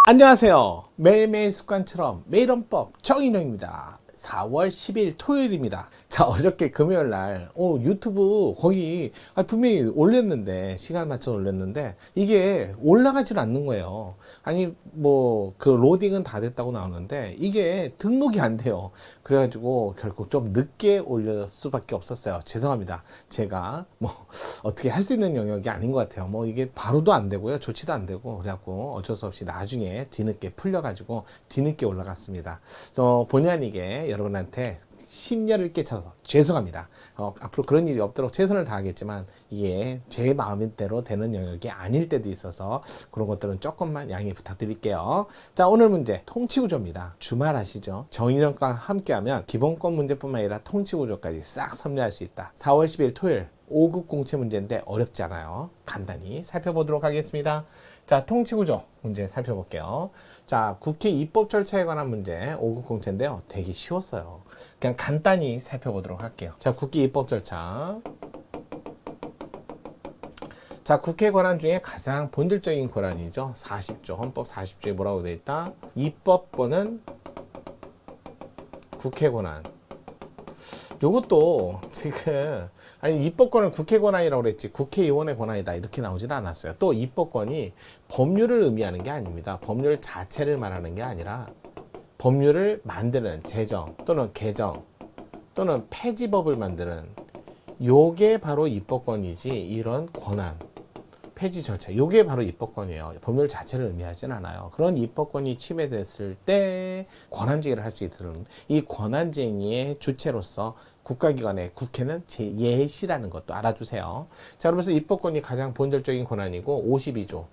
안녕하세요. 매일매일 습관처럼 매일원법 정인영입니다. 4월 10일 토요일입니다. 자, 어저께 금요일 날 유튜브 거기 분명히 올렸는데, 시간 맞춰 올렸는데 이게 올라가질 않는 거예요. 아니 뭐 그 로딩은 다 됐다고 나오는데 이게 등록이 안 돼요. 그래가지고 결국 좀 늦게 올릴 수밖에 없었어요. 죄송합니다. 제가 뭐 어떻게 할 수 있는 영역이 아닌 것 같아요. 뭐 이게 바로도 안 되고요, 조치도 안 되고, 그래갖고 어쩔 수 없이 나중에 뒤늦게 풀려가지고 뒤늦게 올라갔습니다. 또 본의 아니게 여러분한테 심려를 끼쳐서 죄송합니다. 앞으로 그런 일이 없도록 최선을 다하겠지만 이게 제 마음대로 되는 영역이 아닐 때도 있어서 그런 것들은 조금만 양해 부탁드릴게요. 자, 오늘 문제 통치구조입니다. 주말 아시죠? 정인영과 함께하면 기본권 문제뿐만 아니라 통치구조까지 싹 섭렵할 수 있다. 4월 10일 토요일 5급 공채 문제인데 어렵지 않아요. 간단히 살펴보도록 하겠습니다. 자, 통치구조 문제 살펴볼게요. 자, 국회 입법 절차에 관한 문제 5급 공채인데요. 되게 쉬웠어요. 그냥 간단히 살펴보도록 할게요. 자, 국회 입법 절차. 자, 국회 권한 중에 가장 본질적인 권한이죠. 40조, 헌법 40조에 뭐라고 되어 있다? 입법권은 국회 권한. 요것도 지금 입법권은 국회 권한이라고 그랬지 국회의원의 권한이다 이렇게 나오지는 않았어요. 또 입법권이 법률을 의미하는 게 아닙니다. 법률 자체를 말하는 게 아니라 법률을 만드는 제정 또는 개정 또는 폐지법을 만드는 요게 바로 입법권이지, 이런 권한, 폐지 절차, 요게 바로 입법권이에요. 법률 자체를 의미하진 않아요. 그런 입법권이 침해됐을 때 권한쟁의를 할 수 있도록, 이 권한쟁의의 주체로서 국가기관의 국회는 제 예시라는 것도 알아주세요. 자, 그러면서 입법권이 가장 본질적인 권한이고 52조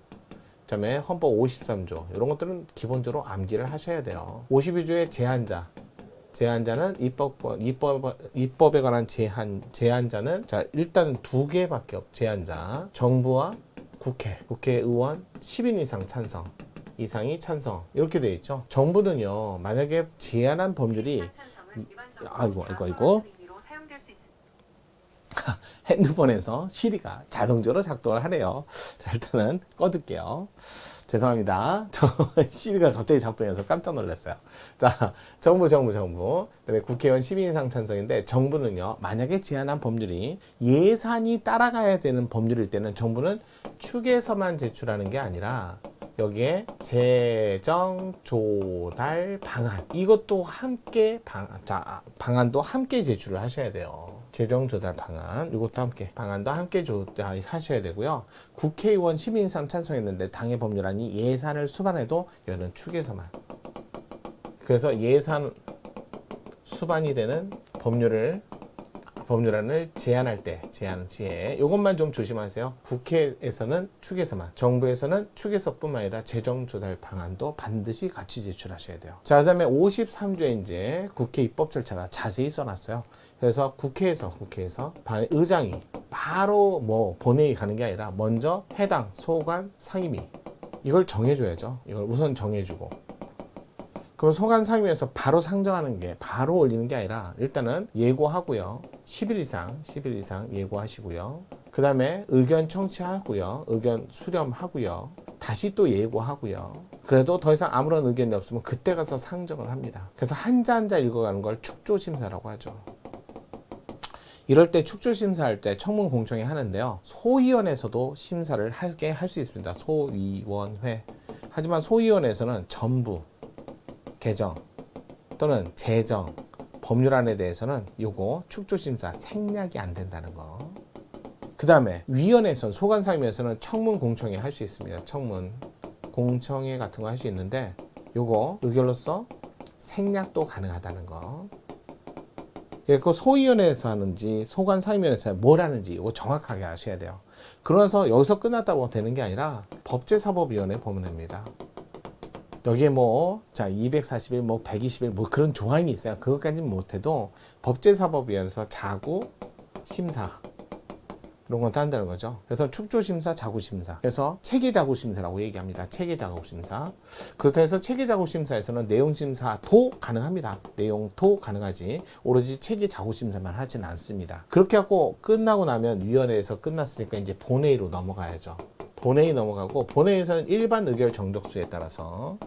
그다음에 헌법 53조 이런 것들은 기본적으로 암기를 하셔야 돼요. 52조의 제한자는 입법에 관한 제한자는 자, 일단 두 개밖에 없. 제한자 정부와 국회의원 10인 이상 찬성 이상이 찬성 이렇게 되어 있죠. 정부는요, 만약에 제한한 법률이 아이고 핸드폰에서 시리가 자동적으로 작동을 하네요. 자, 일단은 꺼둘게요. 죄송합니다. 시리가 갑자기 작동해서 깜짝 놀랐어요. 자, 정부. 그다음에 국회의원 12인 이상 찬성인데, 정부는요, 만약에 제안한 법률이 예산이 따라가야 되는 법률일 때는 정부는 축에서만 제출하는 게 아니라 여기에 재정 조달 방안, 이것도 함께 방안도 함께 제출을 하셔야 돼요. 재정 조달 방안, 이것도 함께 방안도 함께 조달하셔야 되고요. 국회의원 10인 이상 찬성했는데 당의 법률안이 예산을 수반해도 이거는 축에서만. 그래서 예산 수반이 되는 법률안을 제안할 때, 제안 시에 이것만 좀 조심하세요. 국회에서는 축에서만, 정부에서는 축에서뿐만 아니라 재정 조달 방안도 반드시 같이 제출하셔야 돼요. 자, 그다음에 53조에 이제 국회 입법 절차가 자세히 써놨어요. 그래서 국회에서 의장이 바로 뭐 본회의 가는 게 아니라 먼저 해당 소관 상임위 이걸 정해줘야죠. 이걸 우선 정해주고, 그럼 소관 상임위에서 바로 상정하는 게, 바로 올리는 게 아니라 일단은 예고하고요. 10일 이상 예고하시고요. 그 다음에 의견 청취하고요. 의견 수렴하고요. 다시 또 예고하고요. 그래도 더 이상 아무런 의견이 없으면 그때 가서 상정을 합니다. 그래서 한자 한자 읽어가는 걸 축조심사라고 하죠. 이럴 때 축조심사할 때 청문 공청회 하는데요. 소위원회에서도 심사를 할 수 있습니다. 소위원회. 하지만 소위원회에서는 전부 개정 또는 제정 법률안에 대해서는 요거 축조심사 생략이 안 된다는 거. 그 다음에 위원회에서는, 소관상임위에서는 청문 공청회 할 수 있습니다. 청문 공청회 같은 거 할 수 있는데 요거 의결로서 생략도 가능하다는 거. 그 소위원회에서 하는지 소관상임위원회에서 뭘 하는지 이거 정확하게 아셔야 돼요. 그러면서 여기서 끝났다고 되는 게 아니라 법제사법위원회 보면 됩니다. 여기에 240일, 120일 그런 조항이 있어요. 그것까지는 못해도 법제사법위원회에서 자구, 심사 이런 건 한다는 거죠. 그래서 축조심사, 자구심사. 그래서 체계자구심사라고 얘기합니다. 체계자구심사. 그렇다 해서 체계자구심사에서는 내용심사도 가능합니다. 내용도 가능하지 오로지 체계자구심사만 하진 않습니다. 그렇게 하고 끝나고 나면 위원회에서 끝났으니까 이제 본회의로 넘어가야죠. 본회의 넘어가고 본회의에서는 일반 의결 정족수에 따라서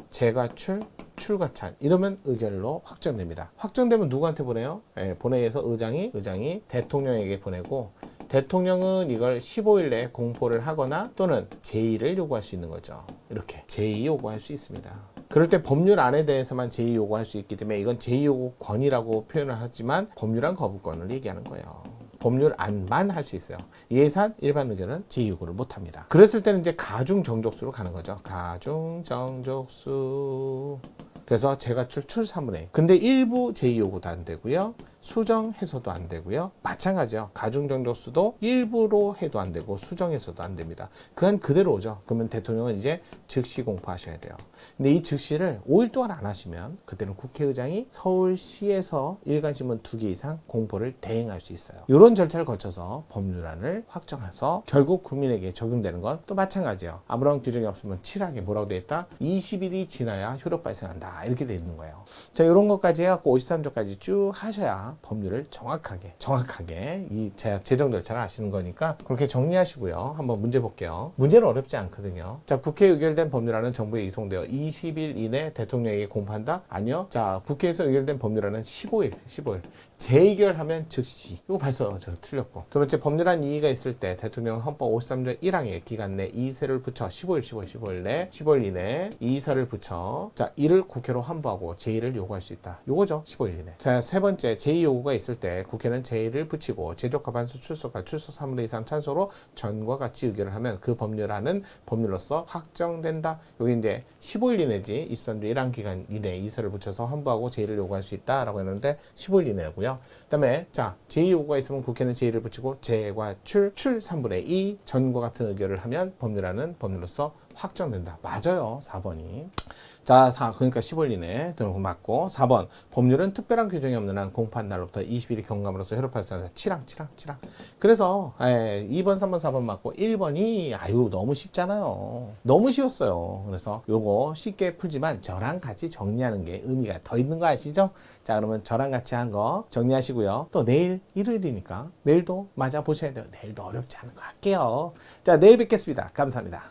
재가출, 출가찬 이러면 의결로 확정됩니다. 확정되면 누구한테 보내요? 본회의에서 의장이 대통령에게 보내고 대통령은 이걸 15일 내에 공포를 하거나 또는 제의를 요구할 수 있는 거죠. 이렇게 제의 요구할 수 있습니다. 그럴 때 법률안에 대해서만 제의 요구할 수 있기 때문에 이건 제의 요구권이라고 표현을 하지만 법률안 거부권을 얘기하는 거예요. 법률안만 할 수 있어요. 예산, 일반 의결은 제의 요구를 못 합니다. 그랬을 때는 이제 가중 정족수로 가는 거죠. 가중 정족수. 그래서 재가출 출사문회. 근데 일부 제의 요구도 안 되고요. 수정해서도 안 되고요. 마찬가지요. 가중정족수도 일부로 해도 안 되고 수정해서도 안 됩니다. 그건 그대로 오죠. 그러면 대통령은 이제 즉시 공포하셔야 돼요. 근데 이 즉시를 5일 동안 안 하시면 그때는 국회의장이 서울시에서 일간신문 2개 이상 공포를 대행할 수 있어요. 이런 절차를 거쳐서 법률안을 확정해서 결국 국민에게 적용되는 건 또 마찬가지예요. 아무런 규정이 없으면 칠하게 뭐라고 되어 있다? 20일이 지나야 효력 발생한다. 이렇게 되어 있는 거예요. 자, 이런 것까지 해갖고 53조까지 쭉 하셔야 법률을 정확하게 이 제정 절차를 아시는 거니까 그렇게 정리하시고요. 한번 문제 볼게요. 문제는 어렵지 않거든요. 자, 국회에 의결된 법률안은 정부에 이송되어 20일 이내 대통령에게 공포한다? 아니요. 자, 국회에서 의결된 법률안은 15일. 재의결하면 즉시. 이거 벌써 저 틀렸고. 두 번째, 법률안 이의가 있을 때 대통령은 헌법 53조 1항에 기간 내 이의서를 붙여 15일 이내 이의서를 붙여 자, 이를 국회로 환부하고 제의를 요구할 수 있다. 요거죠. 15일 이내. 자, 세 번째, 제의 요구가 있을 때 국회는 제의를 붙이고 제적 과반수 출석과 출석 3분의 2 이상 찬소로 전과 같이 의결을 하면 그 법률안은 법률로서 확정된다. 여기 이제 15일 이내지 23조 1항 기간 이내 이의서를 붙여서 환부하고 제의를 요구할 수 있다라고 했는데 15일 이내고요. 그다음에 자, 제의 요구가 있으면 국회는 제의를 붙이고 재과출 3분의 2 전과 같은 의결을 하면 법률안은 법률로서 확정된다. 맞아요. 4번이. 자, 그러니까 15일 이내 등록 맞고 4번 법률은 특별한 규정이 없는 한 공포한 날로부터 20일이 경감으로서 효력 발생한다. 치랑. 그래서 2번, 3번, 4번 맞고 1번이 아유 너무 쉽잖아요. 너무 쉬웠어요. 그래서 요거 쉽게 풀지만 저랑 같이 정리하는 게 의미가 더 있는 거 아시죠? 자, 그러면 저랑 같이 한 거 정리하시고요. 또 내일 일요일이니까 내일도 맞아 보셔야 돼요. 내일도 어렵지 않은 거 할게요. 자, 내일 뵙겠습니다. 감사합니다.